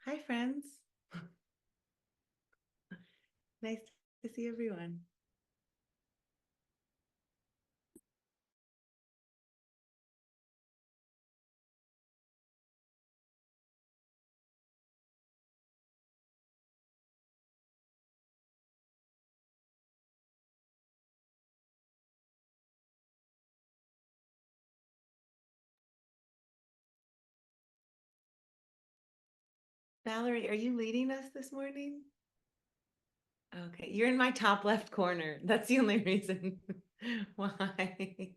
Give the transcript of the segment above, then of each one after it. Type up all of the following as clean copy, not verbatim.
Hi, friends. Nice to see everyone. Valerie, are you leading us this morning? Okay, you're in my top left corner. That's the only reason why. Hi,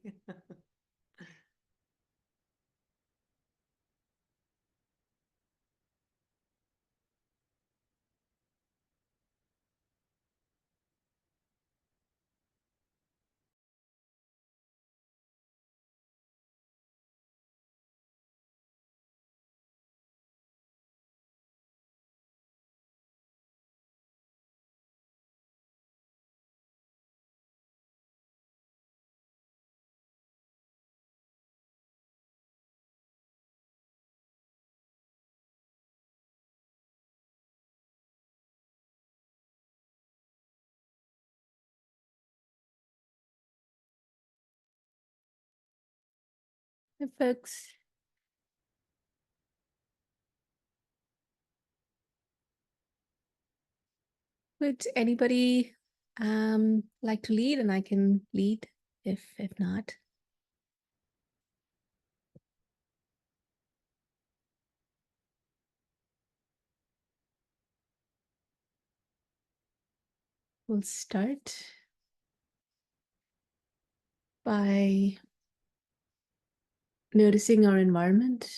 folks. Would anybody like to lead, and I can lead if not. We'll start by noticing our environment.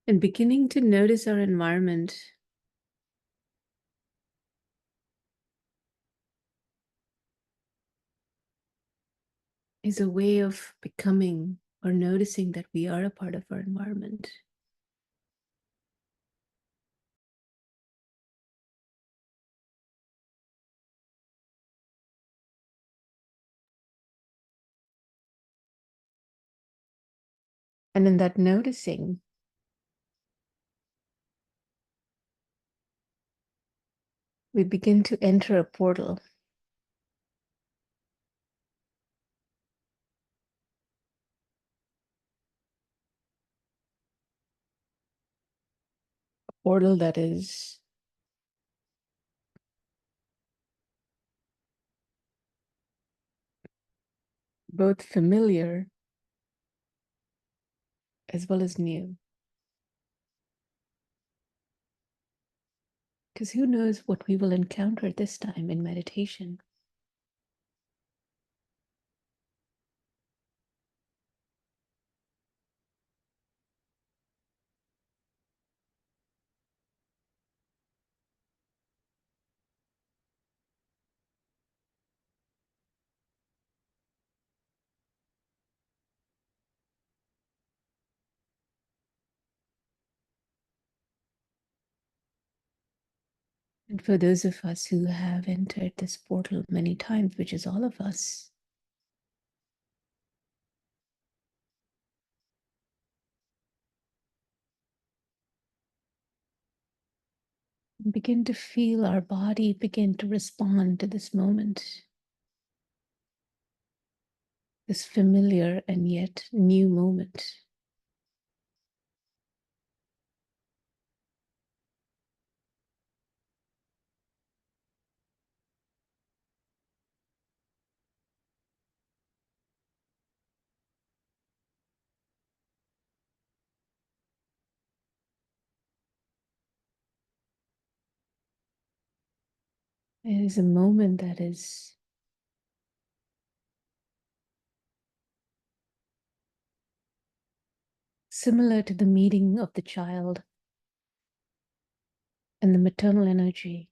And beginning to notice our environment is a way of becoming or noticing that we are a part of our environment. And in that noticing, we begin to enter a portal. A portal that is both familiar as well as new. Because who knows what we will encounter this time in meditation. And for those of us who have entered this portal many times, which is all of us, begin to feel our body begin to respond to this moment, this familiar and yet new moment. It is a moment that is similar to the meeting of the child and the maternal energy.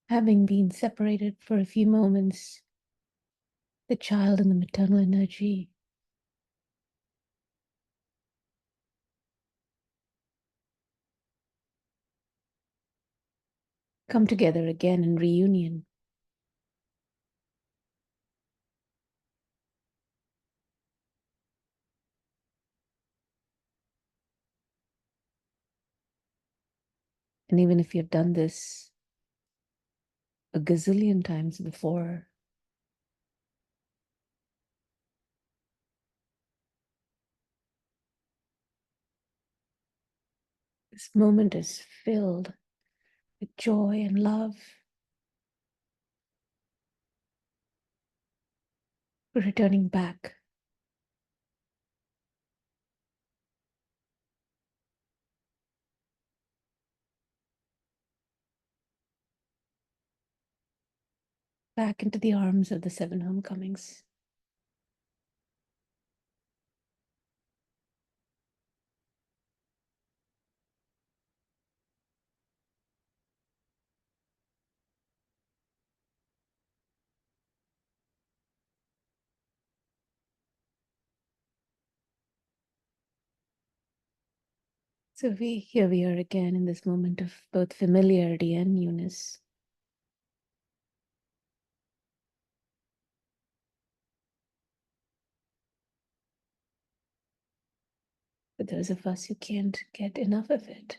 Having been separated for a few moments, the child and the maternal energy come together again in reunion. And even if you've done this a gazillion times before, this moment is filled with joy and love. We're returning back into the arms of the seven homecomings. So here we are again in this moment of both familiarity and newness. For those of us who can't get enough of it,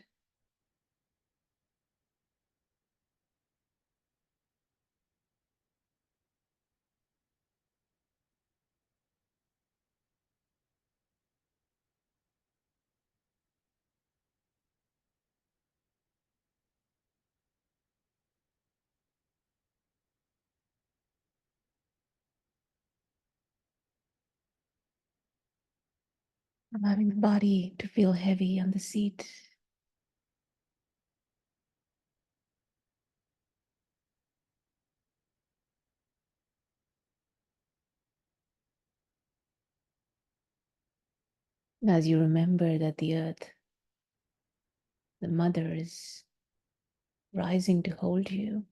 allowing the body to feel heavy on the seat. And as you remember that the earth, the mother, is rising to hold you,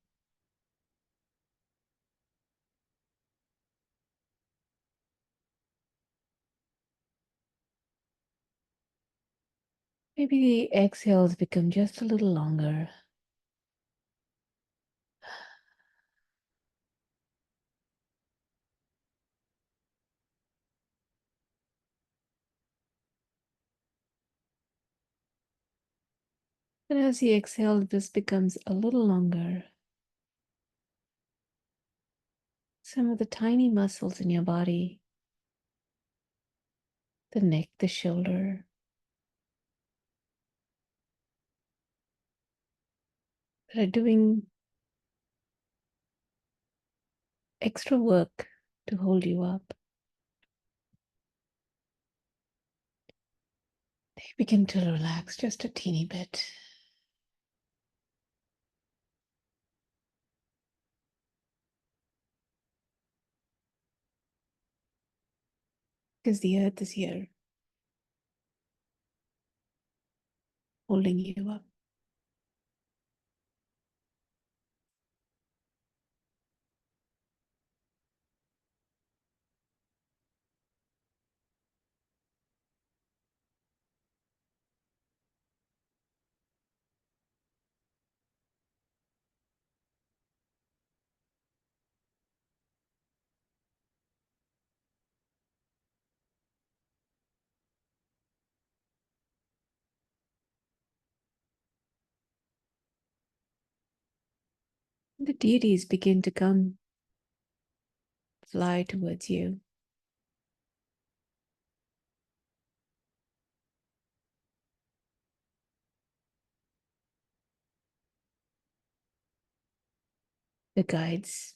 maybe the exhales become just a little longer. And as the exhale just becomes a little longer, some of the tiny muscles in your body, the neck, the shoulder, that are doing extra work to hold you up, they begin to relax just a teeny bit. Because the earth is here, holding you up. The deities begin to come, fly towards you. The guides,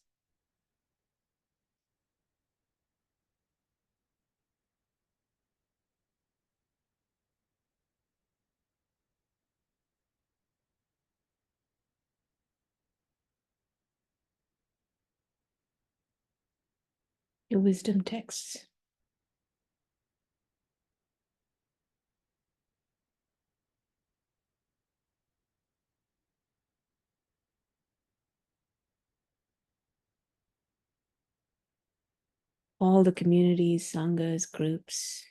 your wisdom texts, all the communities, sanghas, groups,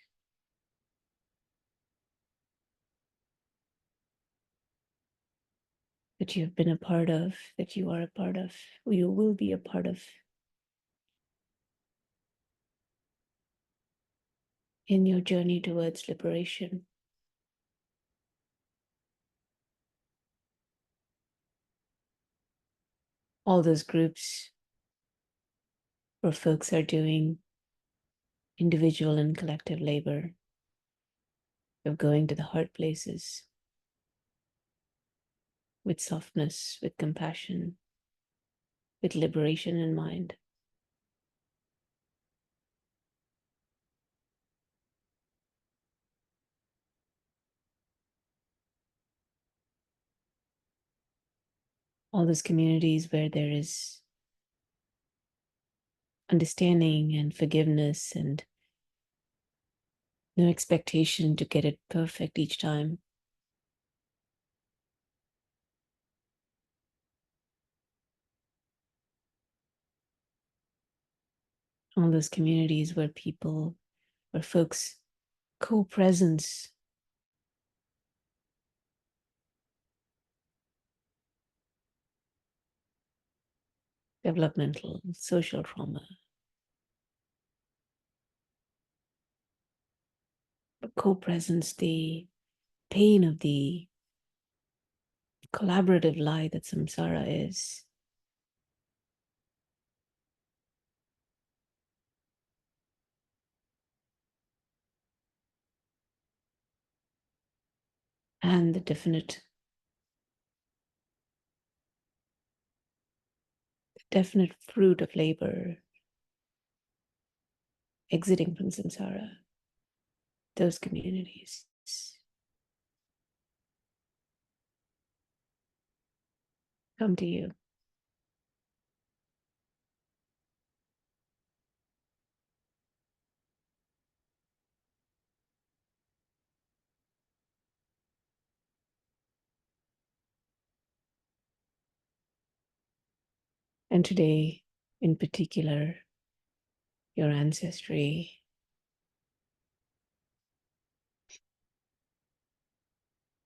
that you have been a part of, that you are a part of, or you will be a part of in your journey towards liberation. All those groups where folks are doing individual and collective labor of going to the hard places with softness, with compassion, with liberation in mind. All those communities where there is understanding and forgiveness and no expectation to get it perfect each time. All those communities where folks co-presence developmental, social trauma, co-presence the pain of the collaborative lie that samsara is. And the definite fruit of labor exiting from samsara, those communities. Come to you. And today, in particular, your ancestry,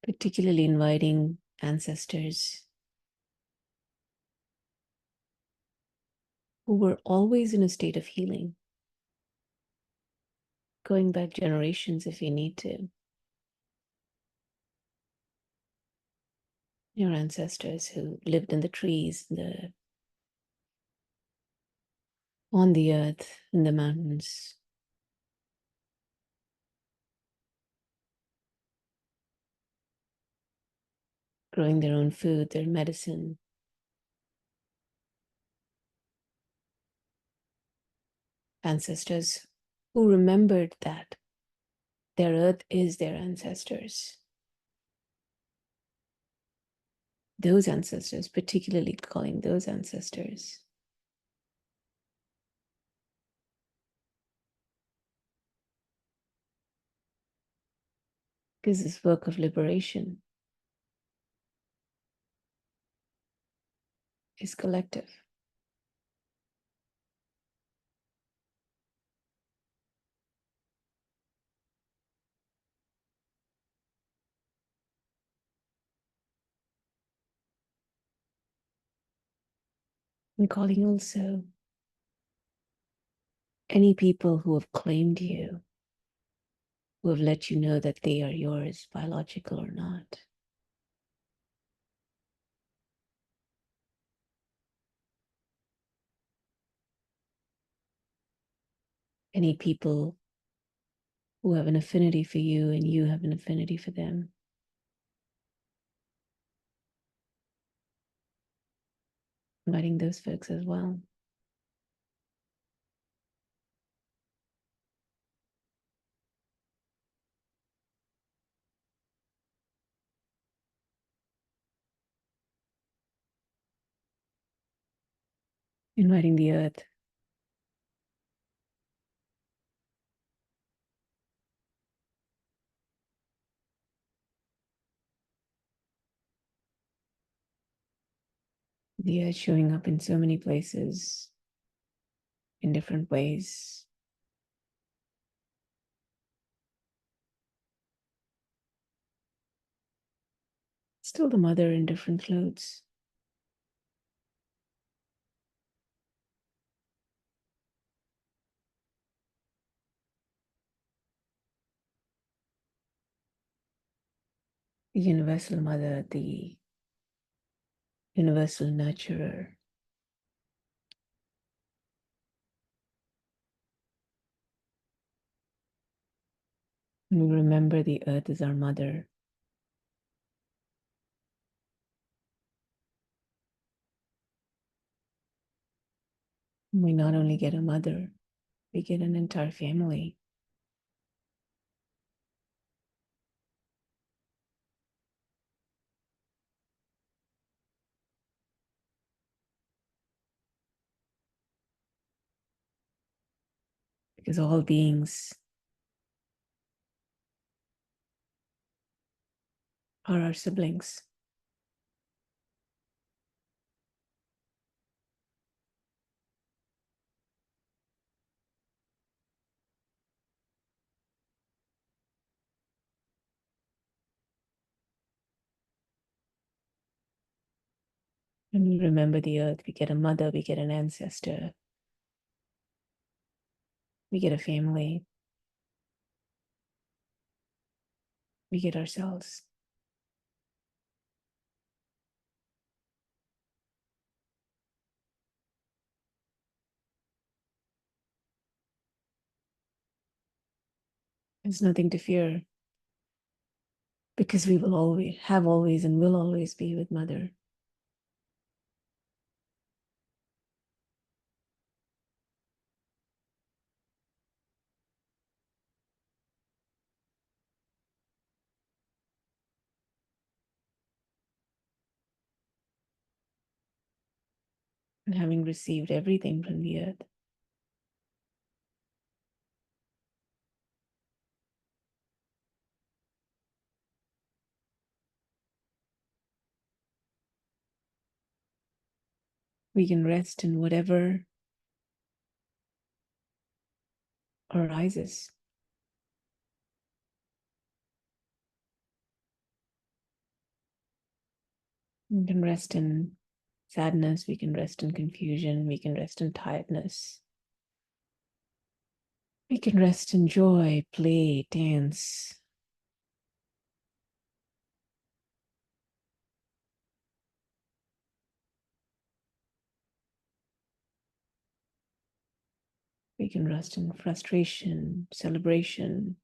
particularly inviting ancestors who were always in a state of healing, going back generations if you need to. Your ancestors who lived in the trees, on the earth, in the mountains, growing their own food, their medicine. Ancestors who remembered that their earth is their ancestors. Those ancestors, particularly calling those ancestors. Because this work of liberation is collective. And calling also any people who have claimed you, who have let you know that they are yours, biological or not. Any people who have an affinity for you and you have an affinity for them. Inviting those folks as well. Inviting the earth. The earth showing up in so many places, in different ways. It's Still the mother in different clothes. The universal mother, the universal nurturer. And we remember the earth is our mother. We not only get a mother, we get an entire family. Because all beings are our siblings. When we remember the earth, we get a mother, we get an ancestor, we get a family, we get ourselves. There's nothing to fear because we will always and will always be with mother. And having received everything from the earth, we can rest in whatever arises. We can rest in sadness, we can rest in confusion, we can rest in tiredness. We can rest in joy, play, dance. We can rest in frustration, celebration.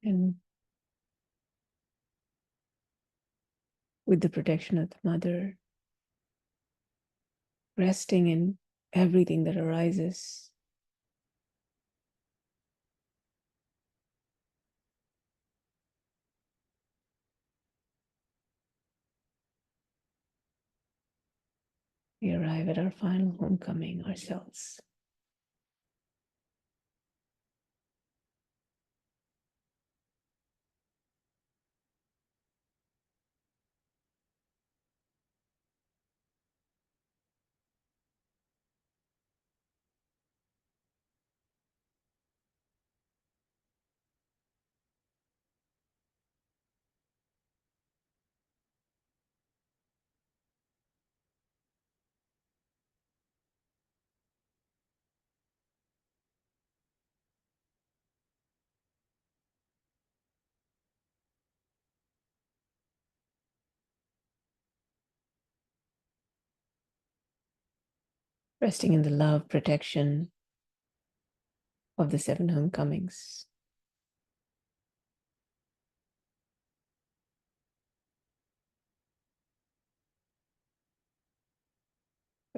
And with the protection of the mother, resting in everything that arises. We arrive at our final homecoming ourselves. Resting in the love, protection of the seven homecomings.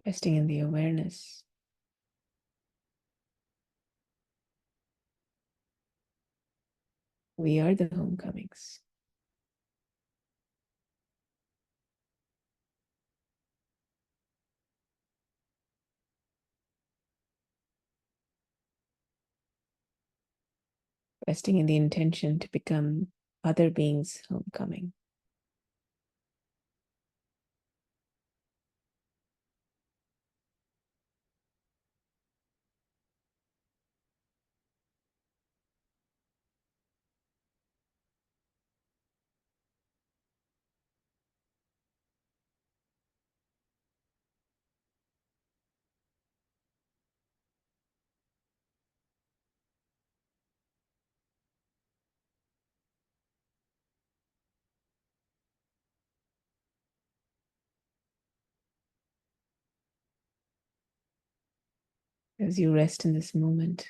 Resting in the awareness we are the homecomings. resting in the intention to become other beings' homecoming. As you rest in this moment,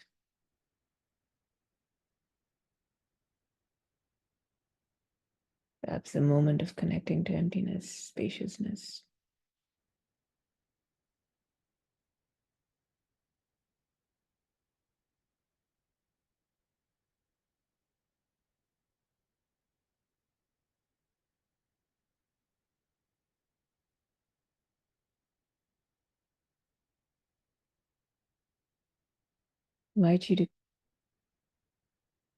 perhaps a moment of connecting to emptiness, spaciousness. I invite you to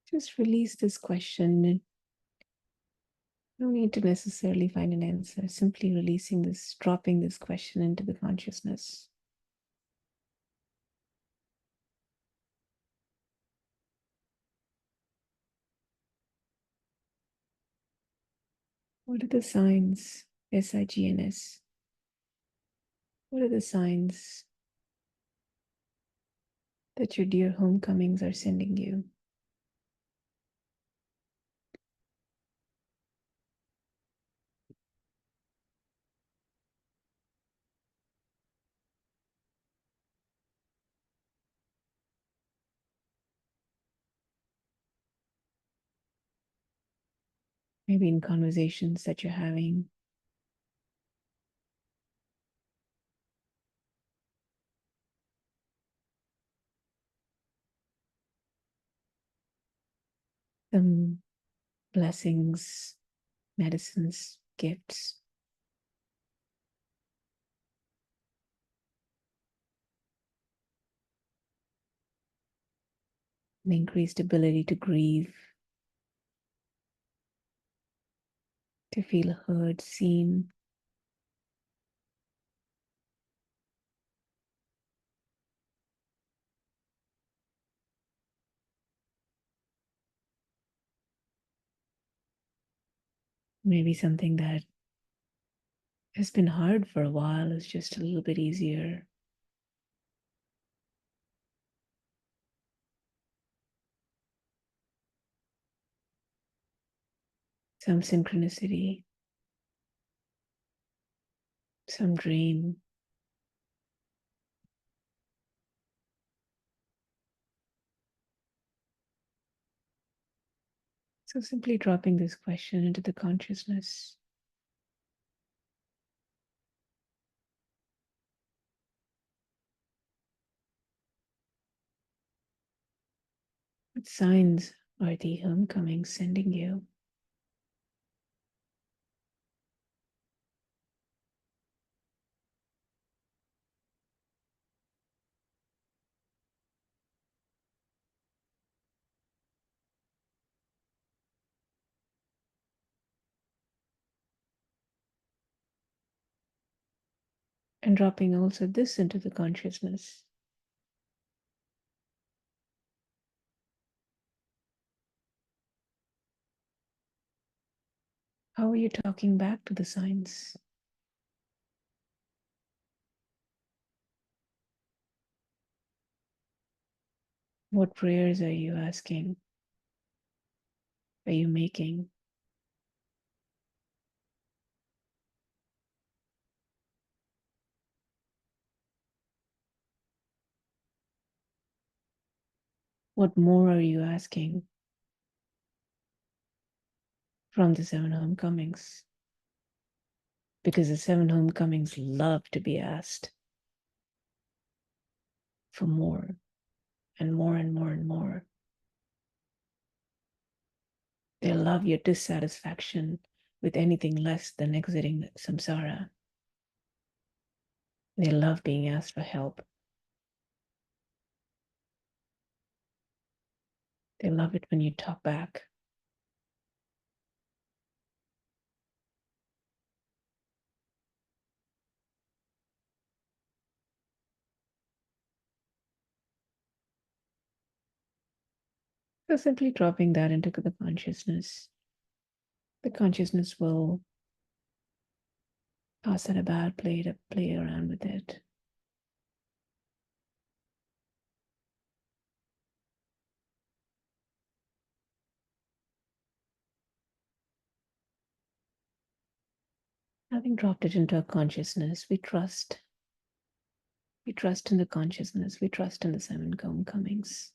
just release this question. No need to necessarily find an answer, simply releasing this, dropping this question into the consciousness. What are the signs, SIGNS? What are the signs that your dear homecomings are sending you? Maybe in conversations that you're having, some blessings, medicines, gifts, an increased ability to grieve, to feel heard, seen. Maybe something that has been hard for a while is just a little bit easier. Some synchronicity, some dream. So simply dropping this question into the consciousness. What signs are the homecomings sending you? And dropping also this into the consciousness. How are you talking back to the signs? What prayers are you asking? Are you making? What more are you asking from the seven homecomings? Because the seven homecomings love to be asked for more and more and more and more. They love your dissatisfaction with anything less than exiting samsara. They love being asked for help. They love it when you talk back. So simply dropping that into the consciousness will toss it about, play around with it. Having dropped it into our consciousness, we trust. We trust in the consciousness. We trust in the seven homecomings.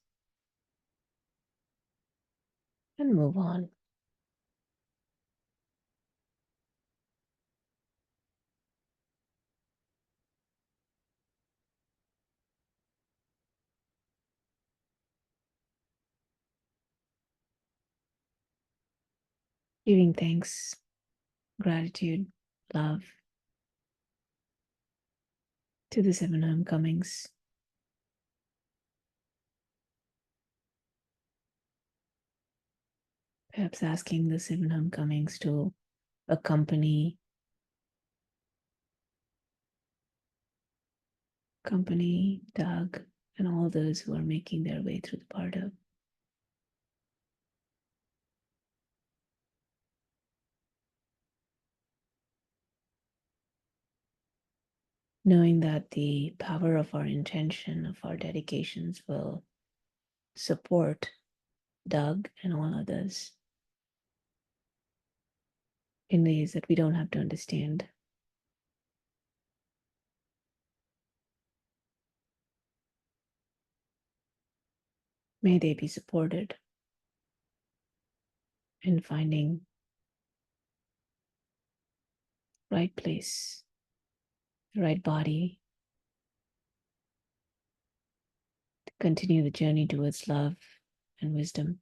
And move on. Giving thanks, gratitude, love to the seven homecomings. Perhaps asking the seven homecomings to accompany Doug, and all those who are making their way through the Pardo. Knowing that the power of our intention, of our dedications will support Doug and all others in ways that we don't have to understand. May they be supported in finding right place, the right body, to continue the journey towards love and wisdom.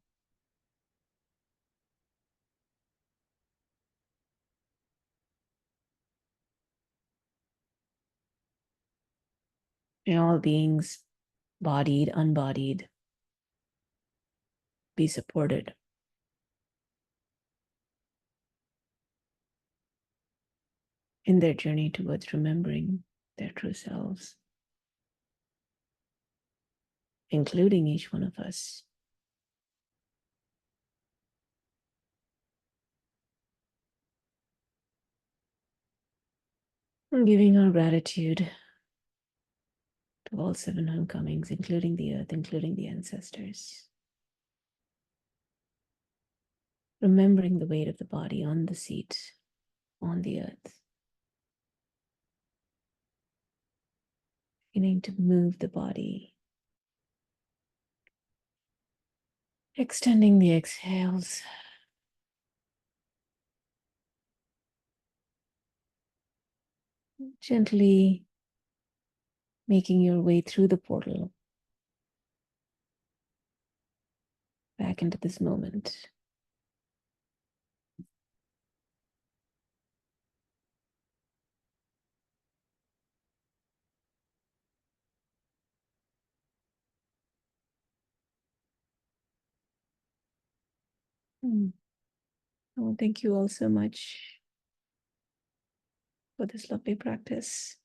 May all beings, bodied, unbodied, be supported in their journey towards remembering their true selves, including each one of us. And giving our gratitude to all seven homecomings, including the earth, including the ancestors. Remembering the weight of the body on the seat, on the earth. Beginning to move the body. Extending the exhales. Gently making your way through the portal back into this moment. Oh, thank you all so much for this lovely practice.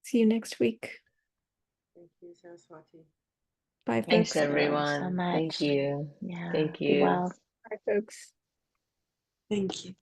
See you next week. Thank you, Saraswati. Bye, Thanks, folks. everyone. So much. Thank you. Yeah. Thank Be you. well. Bye, folks. Thank you.